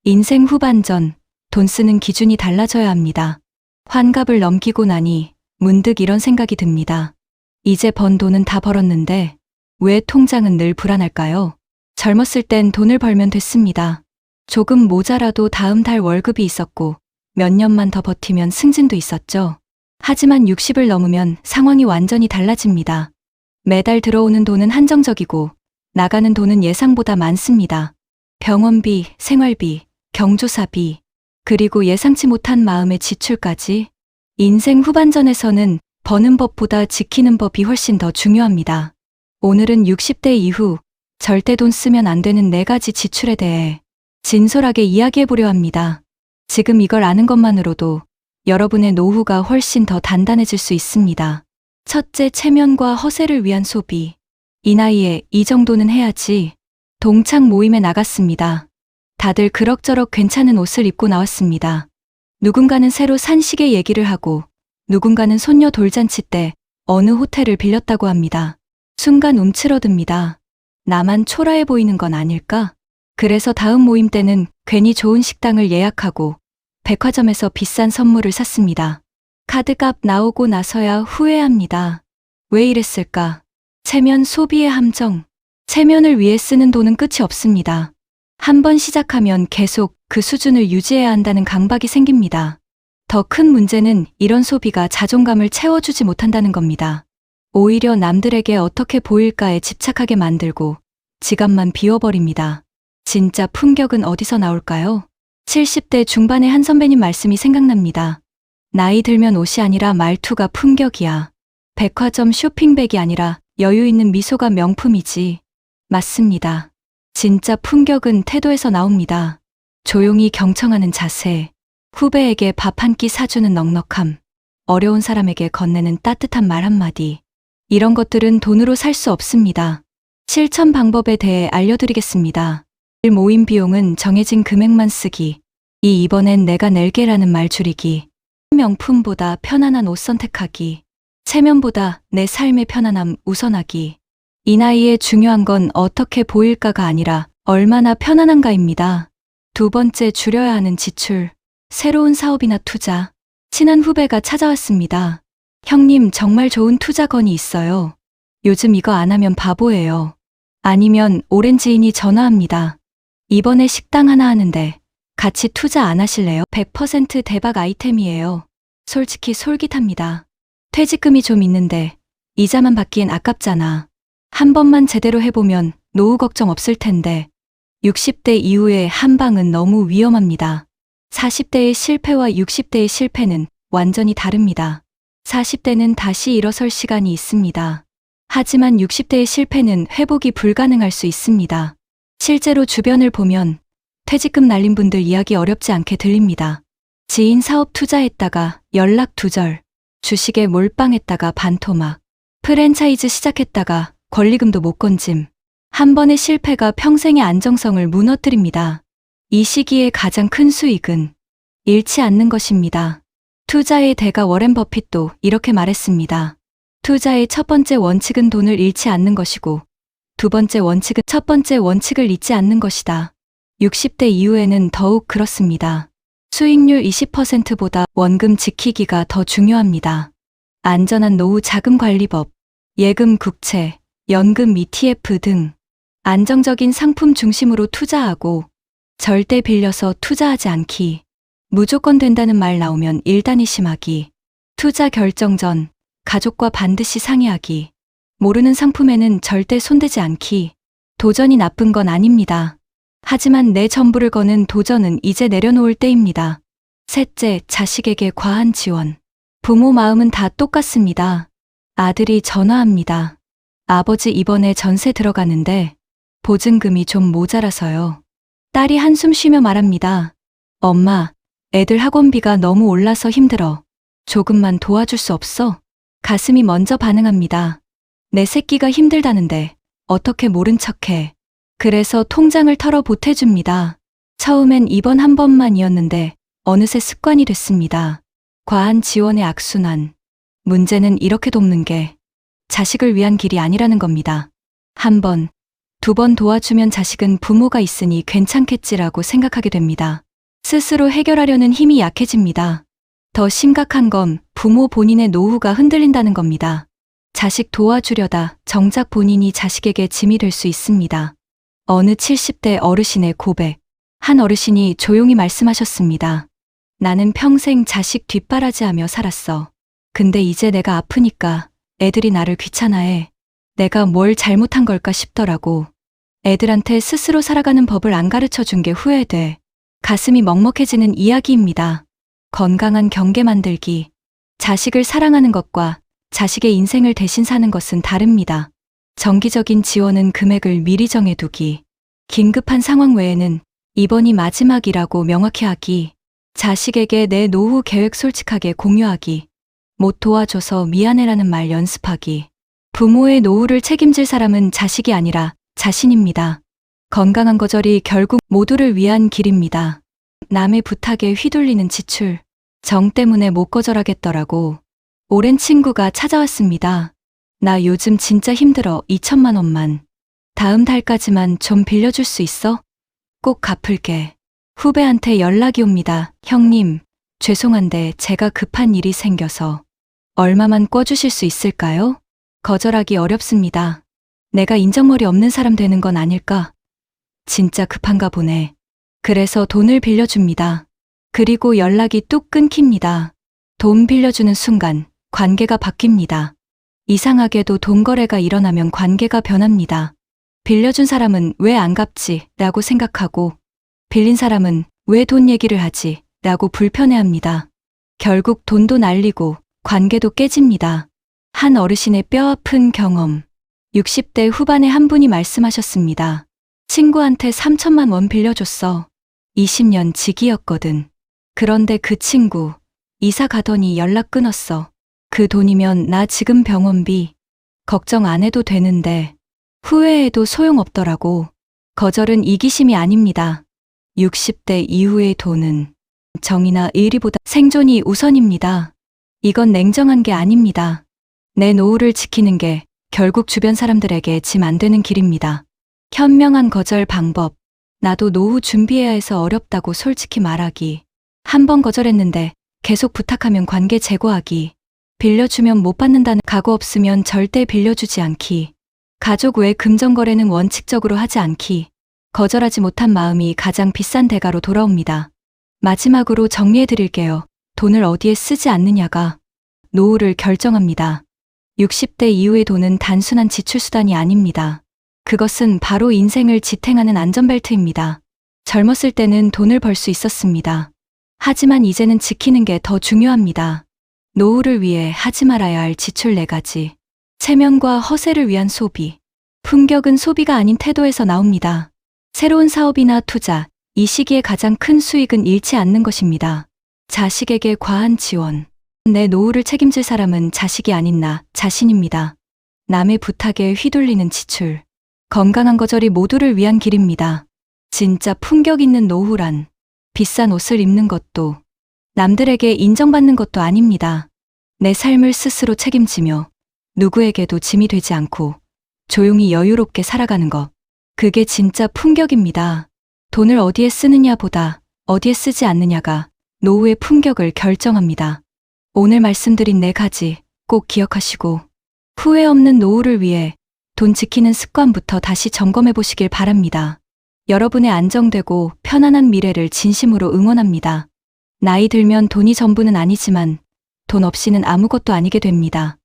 인생 후반전, 돈 쓰는 기준이 달라져야 합니다. 환갑을 넘기고 나니 문득 이런 생각이 듭니다. 이제 번 돈은 다 벌었는데 왜 통장은 늘 불안할까요? 젊었을 땐 돈을 벌면 됐습니다. 조금 모자라도 다음 달 월급이 있었고 몇 년만 더 버티면 승진도 있었죠. 하지만 60을 넘으면 상황이 완전히 달라집니다. 매달 들어오는 돈은 한정적이고 나가는 돈은 예상보다 많습니다. 병원비, 생활비, 경조사비, 그리고 예상치 못한 마음의 지출까지. 인생 후반전에서는 버는 법보다 지키는 법이 훨씬 더 중요합니다. 오늘은 60대 이후 절대 돈 쓰면 안 되는 4가지 지출에 대해 진솔하게 이야기해보려 합니다. 지금 이걸 아는 것만으로도 여러분의 노후가 훨씬 더 단단해질 수 있습니다. 첫째, 체면과 허세를 위한 소비. 이 나이에 이 정도는 해야지. 동창 모임에 나갔습니다. 다들 그럭저럭 괜찮은 옷을 입고 나왔습니다. 누군가는 새로 산 시계 얘기를 하고 누군가는 손녀 돌잔치 때 어느 호텔을 빌렸다고 합니다. 순간 움츠러듭니다. 나만 초라해 보이는 건 아닐까? 그래서 다음 모임 때는 괜히 좋은 식당을 예약하고 백화점에서 비싼 선물을 샀습니다. 카드값 나오고 나서야 후회합니다. 왜 이랬을까? 체면 소비의 함정. 체면을 위해 쓰는 돈은 끝이 없습니다. 한 번 시작하면 계속 그 수준을 유지해야 한다는 강박이 생깁니다. 더 큰 문제는 이런 소비가 자존감을 채워주지 못한다는 겁니다. 오히려 남들에게 어떻게 보일까에 집착하게 만들고 지갑만 비워버립니다. 진짜 품격은 어디서 나올까요? 70대 중반의 한 선배님 말씀이 생각납니다. 나이 들면 옷이 아니라 말투가 품격이야. 백화점 쇼핑백이 아니라 여유 있는 미소가 명품이지. 맞습니다. 진짜 품격은 태도에서 나옵니다. 조용히 경청하는 자세, 후배에게 밥 한 끼 사주는 넉넉함, 어려운 사람에게 건네는 따뜻한 말 한마디. 이런 것들은 돈으로 살 수 없습니다. 실천 방법에 대해 알려드리겠습니다. 모임 비용은 정해진 금액만 쓰기. 이번엔 내가 낼게라는 말 줄이기. 명품보다 편안한 옷 선택하기. 체면보다 내 삶의 편안함 우선하기. 이 나이에 중요한 건 어떻게 보일까가 아니라 얼마나 편안한가입니다. 두 번째, 줄여야 하는 지출. 새로운 사업이나 투자. 친한 후배가 찾아왔습니다. 형님, 정말 좋은 투자 건이 있어요. 요즘 이거 안 하면 바보예요. 아니면 오랜 지인이 전화합니다. 이번에 식당 하나 하는데 같이 투자 안 하실래요? 100% 대박 아이템이에요. 솔직히 솔깃합니다. 퇴직금이 좀 있는데 이자만 받기엔 아깝잖아. 한 번만 제대로 해보면 노후 걱정 없을 텐데. 60대 이후의 한 방은 너무 위험합니다. 40대의 실패와 60대의 실패는 완전히 다릅니다. 40대는 다시 일어설 시간이 있습니다. 하지만 60대의 실패는 회복이 불가능할 수 있습니다. 실제로 주변을 보면 퇴직금 날린 분들 이야기 어렵지 않게 들립니다. 지인 사업 투자했다가 연락 두절, 주식에 몰빵했다가 반토막, 프랜차이즈 시작했다가 권리금도 못 건짐. 한 번의 실패가 평생의 안정성을 무너뜨립니다. 이 시기에 가장 큰 수익은 잃지 않는 것입니다. 투자의 대가 워렌 버핏도 이렇게 말했습니다. 투자의 첫 번째 원칙은 돈을 잃지 않는 것이고 두 번째 원칙은 첫 번째 원칙을 잊지 않는 것이다. 60대 이후에는 더욱 그렇습니다. 수익률 20%보다 원금 지키기가 더 중요합니다. 안전한 노후 자금 관리법, 예금 국채, 연금 ETF 등 안정적인 상품 중심으로 투자하고 절대 빌려서 투자하지 않기. 무조건 된다는 말 나오면 일단의심하기. 투자 결정 전 가족과 반드시 상의하기. 모르는 상품에는 절대 손대지 않기. 도전이 나쁜 건 아닙니다. 하지만 내 전부를 거는 도전은 이제 내려놓을 때입니다. 셋째, 자식에게 과한 지원. 부모 마음은 다 똑같습니다. 아들이 전화합니다. 아버지 이번에 전세 들어가는데 보증금이 좀 모자라서요. 딸이 한숨 쉬며 말합니다. 엄마, 애들 학원비가 너무 올라서 힘들어. 조금만 도와줄 수 없어? 가슴이 먼저 반응합니다. 내 새끼가 힘들다는데 어떻게 모른 척해. 그래서 통장을 털어 보태줍니다. 처음엔 이번 한 번만이었는데 어느새 습관이 됐습니다. 과한 지원의 악순환. 문제는 이렇게 돕는 게 자식을 위한 길이 아니라는 겁니다. 한 번, 2번 도와주면 자식은 부모가 있으니 괜찮겠지라고 생각하게 됩니다. 스스로 해결하려는 힘이 약해집니다. 더 심각한 건 부모 본인의 노후가 흔들린다는 겁니다. 자식 도와주려다 정작 본인이 자식에게 짐이 될 수 있습니다. 어느 70대 어르신의 고백. 한 어르신이 조용히 말씀하셨습니다. 나는 평생 자식 뒷바라지하며 살았어. 근데 이제 내가 아프니까 애들이 나를 귀찮아해. 내가 뭘 잘못한 걸까 싶더라고. 애들한테 스스로 살아가는 법을 안 가르쳐 준 게 후회돼. 가슴이 먹먹해지는 이야기입니다. 건강한 경계 만들기. 자식을 사랑하는 것과 자식의 인생을 대신 사는 것은 다릅니다. 정기적인 지원은 금액을 미리 정해두기. 긴급한 상황 외에는 이번이 마지막이라고 명확히 하기. 자식에게 내 노후 계획 솔직하게 공유하기. 못 도와줘서 미안해라는 말 연습하기. 부모의 노후를 책임질 사람은 자식이 아니라 자신입니다. 건강한 거절이 결국 모두를 위한 길입니다. 남의 부탁에 휘둘리는 지출. 정 때문에 못 거절하겠더라고. 오랜 친구가 찾아왔습니다. 나 요즘 진짜 힘들어. 2천만 원만. 다음 달까지만 좀 빌려줄 수 있어? 꼭 갚을게. 후배한테 연락이 옵니다. 형님, 죄송한데 제가 급한 일이 생겨서 얼마만 꿔주실 수 있을까요? 거절하기 어렵습니다. 내가 인정머리 없는 사람 되는 건 아닐까? 진짜 급한가 보네. 그래서 돈을 빌려줍니다. 그리고 연락이 뚝 끊깁니다. 돈 빌려주는 순간 관계가 바뀝니다. 이상하게도 돈 거래가 일어나면 관계가 변합니다. 빌려준 사람은 왜 안 갚지? 라고 생각하고 빌린 사람은 왜 돈 얘기를 하지? 라고 불편해합니다. 결국 돈도 날리고 관계도 깨집니다. 한 어르신의 뼈아픈 경험. 60대 후반의 한 분이 말씀하셨습니다. 친구한테 3천만 원 빌려줬어. 20년 지기였거든. 그런데 그 친구 이사 가더니 연락 끊었어. 그 돈이면 나 지금 병원비 걱정 안 해도 되는데 후회해도 소용없더라고. 거절은 이기심이 아닙니다. 60대 이후의 돈은 정이나 의리보다 생존이 우선입니다. 이건 냉정한 게 아닙니다. 내 노후를 지키는 게 결국 주변 사람들에게 짐 안 되는 길입니다. 현명한 거절 방법. 나도 노후 준비해야 해서 어렵다고 솔직히 말하기. 한 번 거절했는데 계속 부탁하면 관계 제거하기. 빌려주면 못 받는다는 각오 없으면 절대 빌려주지 않기. 가족 외 금전거래는 원칙적으로 하지 않기. 거절하지 못한 마음이 가장 비싼 대가로 돌아옵니다. 마지막으로 정리해 드릴게요. 돈을 어디에 쓰지 않느냐가 노후를 결정합니다. 60대 이후의 돈은 단순한 지출 수단이 아닙니다. 그것은 바로 인생을 지탱하는 안전벨트입니다. 젊었을 때는 돈을 벌 수 있었습니다. 하지만 이제는 지키는 게 더 중요합니다. 노후를 위해 하지 말아야 할 지출 4가지. 체면과 허세를 위한 소비. 품격은 소비가 아닌 태도에서 나옵니다. 새로운 사업이나 투자, 이 시기에 가장 큰 수익은 잃지 않는 것입니다. 자식에게 과한 지원. 내 노후를 책임질 사람은 자식이 아닌 나 자신입니다. 남의 부탁에 휘둘리는 지출. 건강한 거절이 모두를 위한 길입니다. 진짜 품격 있는 노후란 비싼 옷을 입는 것도 남들에게 인정받는 것도 아닙니다. 내 삶을 스스로 책임지며 누구에게도 짐이 되지 않고 조용히 여유롭게 살아가는 것. 그게 진짜 품격입니다. 돈을 어디에 쓰느냐보다 어디에 쓰지 않느냐가 노후의 품격을 결정합니다. 오늘 말씀드린 4가지 꼭 기억하시고 후회 없는 노후를 위해 돈 지키는 습관부터 다시 점검해 보시길 바랍니다. 여러분의 안정되고 편안한 미래를 진심으로 응원합니다. 나이 들면 돈이 전부는 아니지만 돈 없이는 아무것도 아니게 됩니다.